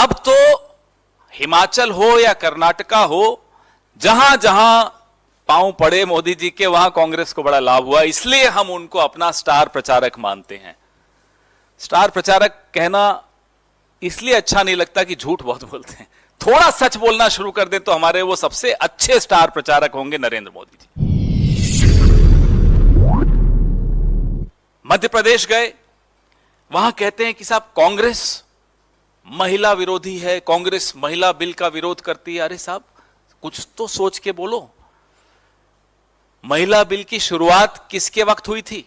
अब तो हिमाचल हो या कर्नाटका हो, जहां जहां पांव पड़े मोदी जी के, वहां कांग्रेस को बड़ा लाभ हुआ। इसलिए हम उनको अपना स्टार प्रचारक मानते हैं। स्टार प्रचारक कहना इसलिए अच्छा नहीं लगता कि झूठ बहुत बोलते हैं। थोड़ा सच बोलना शुरू कर दें तो हमारे वो सबसे अच्छे स्टार प्रचारक होंगे नरेंद्र मोदी जी। मध्य प्रदेश गए, वहां कहते हैं कि साहब कांग्रेस महिला विरोधी है, कांग्रेस महिला बिल का विरोध करती है। अरे साहब कुछ तो सोच के बोलो। महिला बिल की शुरुआत किसके वक्त हुई थी?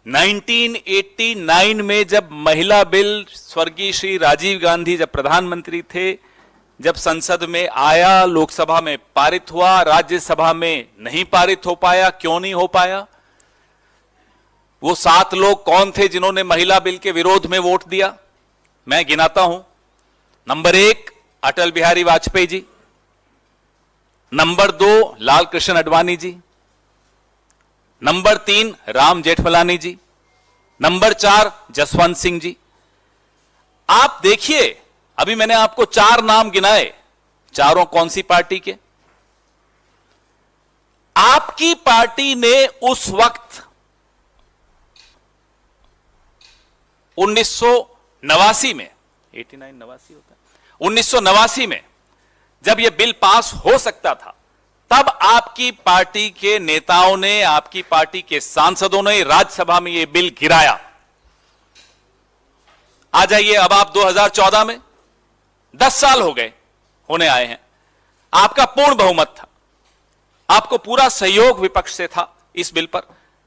1989 में, जब महिला बिल स्वर्गीय श्री राजीव गांधी जब प्रधानमंत्री थे, जब संसद में आया, लोकसभा में पारित हुआ, राज्यसभा में नहीं पारित हो पाया। क्यों नहीं हो पाया? वो 7 लोग कौन थे जिन्होंने महिला बिल के विरोध में वोट दिया? मैं गिनाता हूं। Number 1 Atal Bihari Vajpayee ji, number 2 Lal Krishna Advani ji, number 3 Ram Jethmalani जी, नंबर 4 जसवंत सिंह जी। आप देखिए, अभी मैंने आपको 4 नाम गिनाए, चारों कौन सी पार्टी के? आपकी पार्टी ने उस वक्त 1989 में, 89 होता है, 1989 में जब यह बिल पास हो सकता था, तब आपकी पार्टी के नेताओं ने, आपकी पार्टी के सांसदों ने राज्यसभा में यह बिल गिराया। आ जाइए अब आप 2014 में, 10 साल हो गए होने आए हैं, आपका पूर्ण बहुमत था, आपको पूरा सहयोग विपक्ष से था इस बिल पर,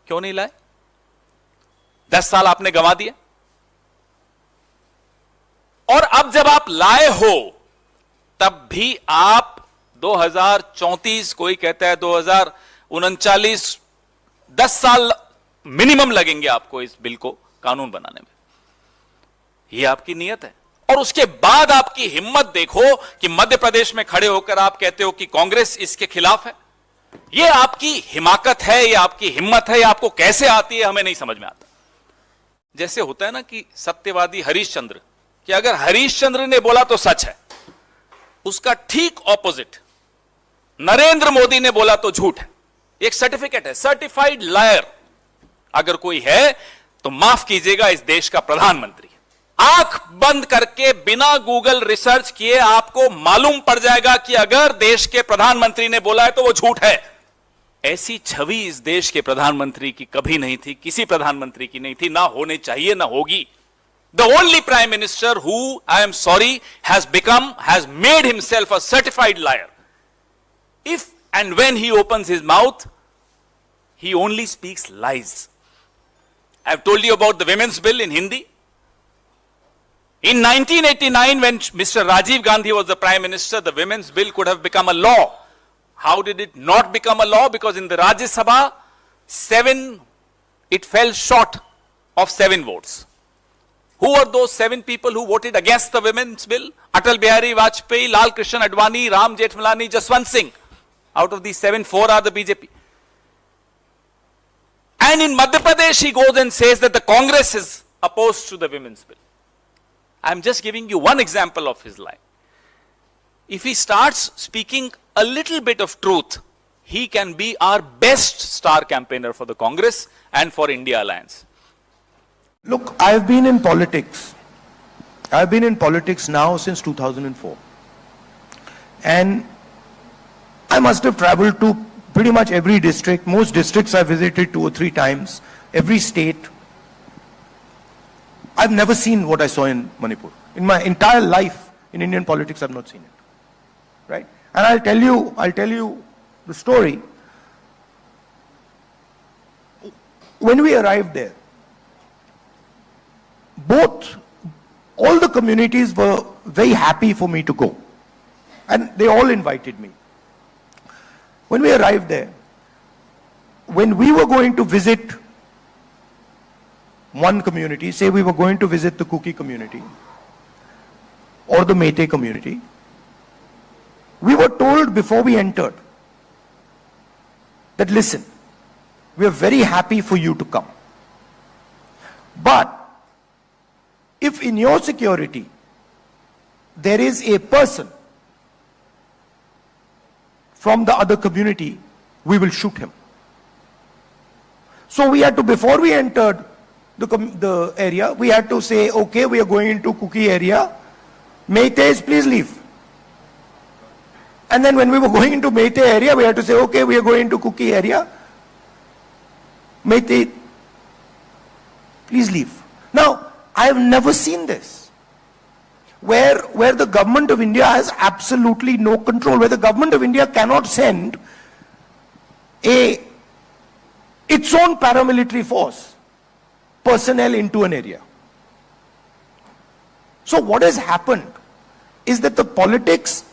क्यों नहीं लाए? 10 साल आपने गंवा दिए। और अब जब आप लाए हो, तब भी आप 2034, कोई कहता है 2039, 10 साल मिनिमम लगेंगे आपको इस बिल को कानून बनाने में। यह आपकी नीयत है। और उसके बाद आपकी हिम्मत देखो कि मध्य प्रदेश में खड़े होकर आप कहते हो कि कांग्रेस इसके खिलाफ है। यह आपकी हिमाकत है, यह आपकी हिम्मत है। यह आपको कैसे आती है हमें नहीं समझ में आता। जैसे होता है ना कि सत्यवादी हरीशचंद्र, कि अगर हरीशचंद्र ने बोला तो सच है, उसका ठीक ऑपोजिट नरेंद्र मोदी ने बोला तो झूठ है। एक सर्टिफिकेट है, सर्टिफाइड लायर अगर कोई है तो माफ कीजिएगा, इस देश का प्रधानमंत्री है। आंख बंद करके बिना गूगल रिसर्च किए आपको मालूम पड़ जाएगा कि अगर देश के प्रधानमंत्री ने बोला है तो वो झूठ है। ऐसी छवि इस देश के प्रधानमंत्री की कभी नहीं थी, किसी प्रधानमंत्री की नहीं थी, ना होने चाहिए, ना होगी। The only prime minister who, I am sorry, has made himself a certified liar. If and when he opens his mouth, he only speaks lies. I've told you about the women's bill in Hindi. In 1989, when Mr. Rajiv Gandhi was the prime minister, the women's bill could have become a law. How did it not become a law? Because in the Rajya Sabha, it fell short of 7 votes. Who were those 7 people who voted against the women's bill? Atal Bihari Vajpayee, Lal Krishna Advani, Ram Jethmalani, Jaswant Singh. Out of these 7, 4 are the BJP. And in Madhya Pradesh, he goes and says that the Congress is opposed to the women's bill. I'm just giving you one example of his lie. If he starts speaking a little bit of truth, he can be our best star campaigner for the Congress and for India Alliance. Look, I've been in politics. I've been in politics now since 2004. And I must have traveled to pretty much every district. Most districts I visited 2 or 3 times. Every state. I've never seen what I saw in Manipur. In my entire life in Indian politics, I've not seen it. Right? And I'll tell you the story. When we arrived there, all the communities were very happy for me to go. And they all invited me. When we arrived there, when we were going to visit one community, say we were going to visit the Kuki community or the Meitei community, we were told before we entered that, listen, we are very happy for you to come. But if in your security there is a person from the other community, we will shoot him. So we had to, before we entered the area, we had to say, okay, we are going into Kuki area. Meiteis, please leave. And then when we were going into Meitei area, we had to say, okay, we are going into Kuki area. Meitei, please leave. Now, I have never seen this, where the government of India has absolutely no control, where the government of India cannot send its own paramilitary force, personnel into an area. So what has happened is that the politics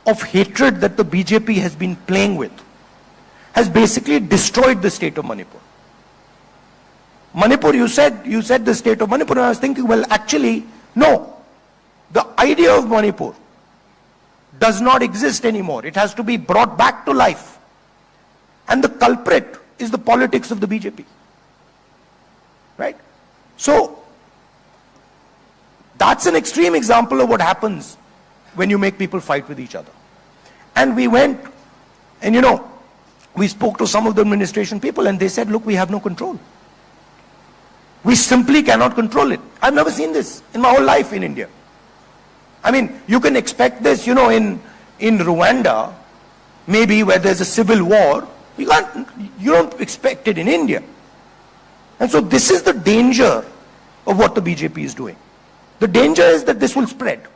of hatred that the BJP has been playing with has basically destroyed the state of Manipur. Manipur, you said the state of Manipur, and I was thinking, well, actually, no. The idea of Manipur does not exist anymore. It has to be brought back to life. And the culprit is the politics of the BJP. Right? So, that's an extreme example of what happens when you make people fight with each other. And we went, and we spoke to some of the administration people, and they said, look, we have no control. We simply cannot control it. I've never seen this in my whole life in India. I mean, you can expect this, in Rwanda, maybe where there's a civil war. You don't expect it in India. And so this is the danger of what the BJP is doing. The danger is that this will spread.